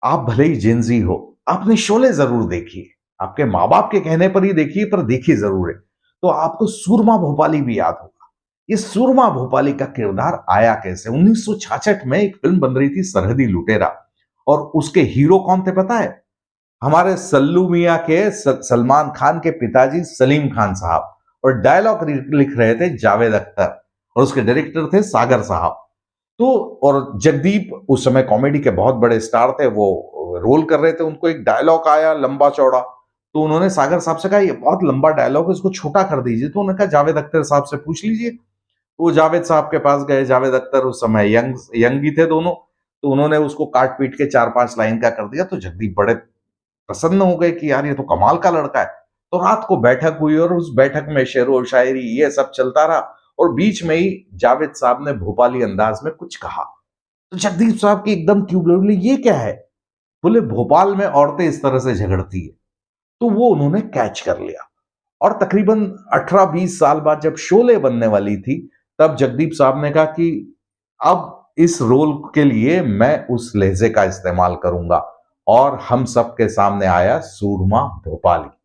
आप भले ही जेनज़ी हो, आपने शोले ज़रूर देखी है। आपके माँ-बाप के कहने पर ही देखी है, पर देखी ज़रूर है। तो आपको सूरमा भोपाली भी याद होगा। ये सूरमा भोपाली का किरदार आया कैसे? 1966 में एक फ़िल्म बन रही थी सरहदी लुटेरा और उसके हीरो कौन थे पता है? हमारे सल्लू मियाँ के सलमान खान के पिताजी सलीम खान साहब और डायलॉग लिख रहे थे जावेद अख्तर और उसके डायरेक्टर थे सागर साहब। तो और जगदीप उस समय कॉमेडी के बहुत बड़े स्टार थे, वो रोल कर रहे थे, उनको एक डायलॉग आया लंबा चौड़ा, तो उन्होंने सागर साहब से कहा ये बहुत लंबा डायलॉग है, इसको छोटा कर दीजिए। तो उन्होंने कहा जावेद अख्तर साहब से पूछ लीजिए। तो वो जावेद साहब के पास गए, जावेद अख्तर उस समय यंग यंग ही थे दोनों, तो उन्होंने उसको काट पीट के 4-5 लाइन का कर दिया। तो जगदीप बड़े प्रसन्न हो गए कि यार ये तो कमाल का लड़का है। तो रात को बैठक हुई और उस बैठक में शेरो शायरी ये सब चलता रहा और बीच में ही जावेद साहब ने भोपाली अंदाज में कुछ कहा। तो जगदीप साहब की एकदम ट्यूब बोले ये क्या है? बोले भोपाल में औरतें इस तरह से झगड़ती है। तो वो उन्होंने कैच कर लिया और तकरीबन 18-20 साल बाद जब शोले बनने वाली थी, तब जगदीप साहब ने कहा कि अब इस रोल के लिए मैं उस लहजे का इस्तेमाल करूंगा और हम सबके सामने आया सूरमा भोपाली।